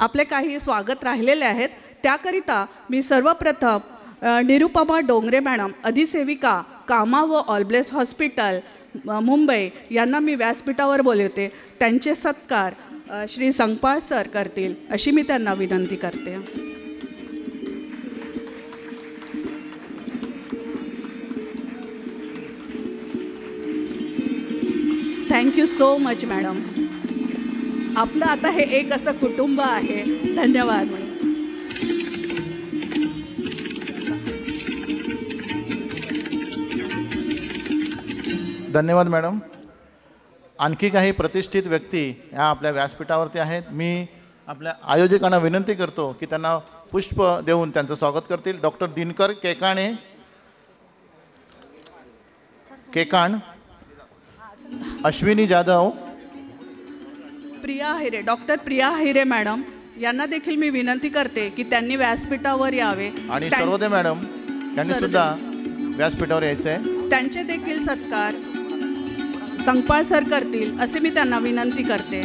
आपले काही स्वागत राहिलेले आहेत, त्याकरिता मी सर्वप्रथम निरुपमा डोंगरे मॅडम, अधिसेविका कामा व ऑलब्लेस हॉस्पिटल मुंबई यांना मी व्यासपीठावर बोलवते. त्यांचे सत्कार श्री संकपाळ सर करतील अशी मी त्यांना विनंती करते. Thank you so much madam. आपलं आता हे एक असं कुटुंब आहे. धन्यवाद मॅडम. धन्यवाद मॅडम. आणखी काही प्रतिष्ठित व्यक्ती ह्या आपल्या व्यासपीठावरती आहेत. मी आपल्या आयोजकांना विनंती करतो की त्यांना पुष्प देऊन त्यांचं स्वागत करतील. डॉक्टर दिनकर केकाण, अश्विनी जाधव, प्रिया हिरे, डॉक्टर प्रिया हिरे मॅडम यांना देखील मी विनंती करते की त्यांनी व्यासपीठावर यावे. आणि सर्वोदय मॅडम यांनी सुद्धा व्यासपीठावर यायचं आहे. त्यांचे देखील सत्कार संकपाळ सर करतील असे मी त्यांना विनंती करते.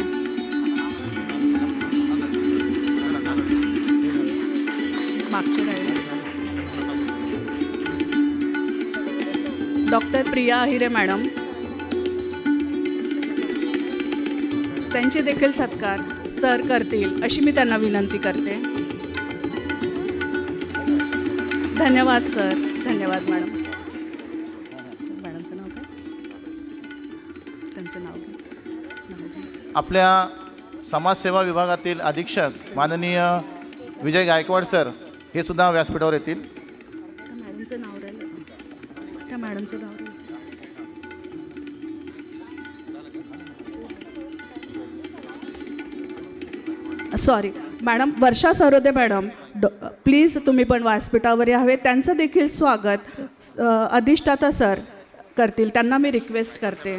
डॉक्टर प्रिया हिरे मॅडम, त्यांचे देखील सत्कार सर करतील अशी मी त्यांना विनंती करते. धन्यवाद सर. धन्यवाद मॅडम. मॅडमचं नाव काय? त्यांचं नाव आपल्या समाजसेवा विभागातील अधीक्षक माननीय विजय गायकवाड सर हे सुद्धा व्यासपीठावर येतील. मॅडमचं नाव राहिलं. त्या मॅडमचं नाव राहिलं. Sorry madam, Varsha Sarode madam, please तुम्ही पण व्यासपीठावर यावे. त्यांचं देखील स्वागत अधिष्ठाता सर करतील. त्यांना मी रिक्वेस्ट करते.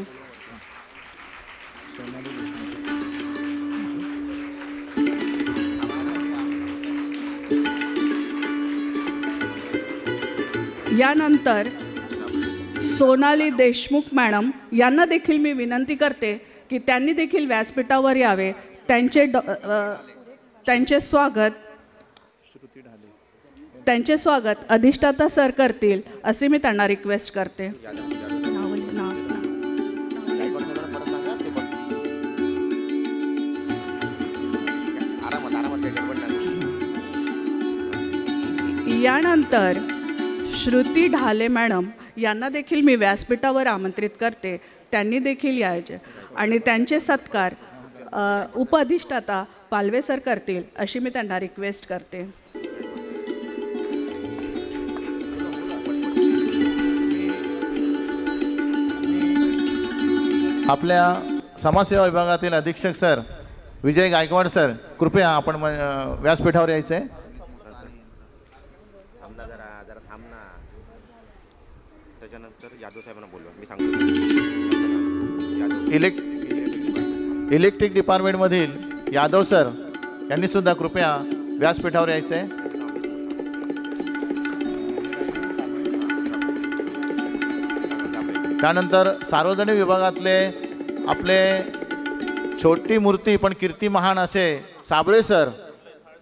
यानंतर सोनाली देशमुख मॅडम यांना देखील मी विनंती करते की त्यांनी देखील व्यासपीठावर यावे. त्यांचे स्वागत अधिष्ठाता सर करतील असे मी त्यांना रिक्वेस्ट करते. यानंतर श्रुती ढाले मॅडम यांना देखील मी व्यासपीठावर आमंत्रित करते. त्यांनी देखील यायचे आणि त्यांचे सत्कार उपअधिष्ठाता पालवे सर करतील अशी मी त्यांना रिक्वेस्ट करते. आपल्या समाजसेवा विभागातील अधीक्षक सर विजय गायकवाड सर, कृपया आपण व्यासपीठावर यायचं आहे. त्याच्यानंतर यादव साहेबांना बोलवा, मी सांगतो. इलेक्ट्रिक डिपार्टमेंटमधील यादव सर यांनी सुद्धा कृपया व्यासपीठावर यायचं आहे. त्यानंतर सार्वजनिक विभागातले आपले छोटी मूर्ती पण कीर्ती महान असे साबळे सर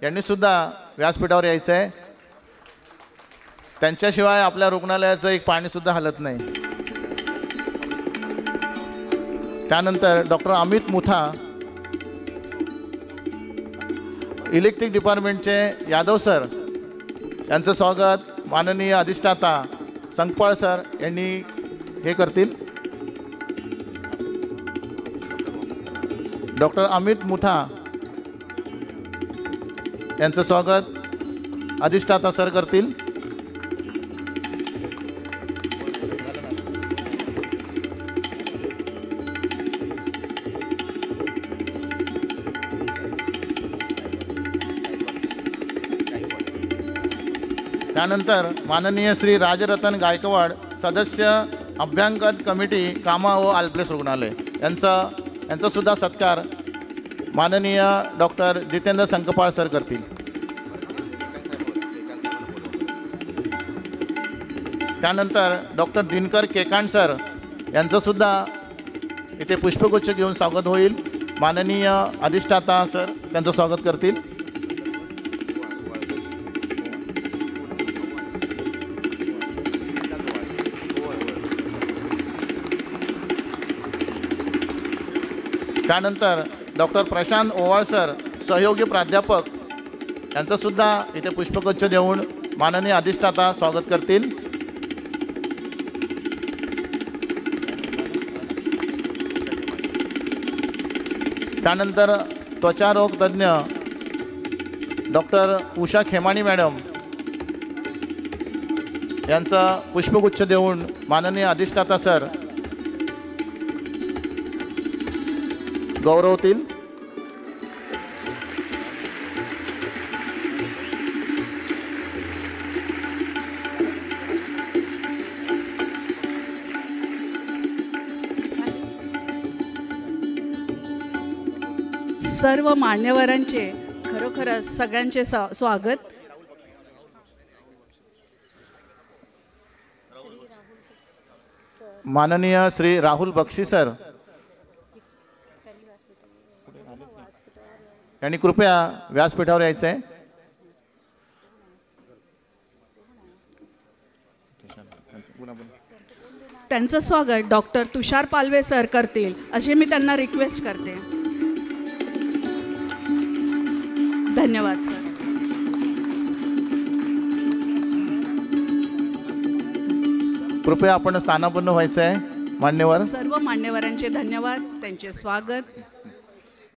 यांनी सुद्धा व्यासपीठावर यायचं आहे. त्यांच्याशिवाय आपल्या रुग्णालयाचं एक पाणीसुद्धा हलत नाही. त्यानंतर डॉक्टर अमित मुथा, इलेक्ट्रिक डिपार्टमेंटचे यादव सर यांचं स्वागत माननीय अधिष्ठाता संकपाळ सर यांनी हे करतील. डॉक्टर अमित मुथा यांचं स्वागत अधिष्ठाता सर करतील. त्यानंतर माननीय श्री राजरतन गायकवाड, सदस्य अभ्यांगत कमिटी कामा व ऑलब्लेस रुग्णालय यांचा सुद्धा सत्कार माननीय डॉक्टर जितेंद्र संकपाळ सर करतील. त्यानंतर डॉक्टर दिनकर केकाण सर यांचंसुद्धा इथे पुष्पगुच्छ घेऊन स्वागत होईल. माननीय अधिष्ठाता सर त्यांचं स्वागत करतील. त्यानंतर डॉक्टर प्रशांत ओवाळ सर सहयोगी प्राध्यापक यांचंसुद्धा इथे पुष्पगुच्छ देऊन माननीय अधिष्ठाता स्वागत करतील. त्यानंतर त्वचारोग तज्ज्ञ डॉक्टर उषा खेमाणी मॅडम यांचा पुष्पगुच्छ देऊन माननीय अधिष्ठाता सर गौरवतील. सर्व मान्यवरांचे खरोखरच सगळ्यांचे स्वागत. माननीय श्री राहुल बक्षी सर यांनी कृपया व्यासपीठावर यायचं आहे. त्यांचं स्वागत डॉक्टर तुषार पालवे सर करतील असे मी त्यांना रिक्वेस्ट करते. धन्यवाद सर. कृपया आपण स्थानापन्न व्हायचं आहे. मान्यवर सर्व मान्यवरांचे धन्यवाद, त्यांचे स्वागत.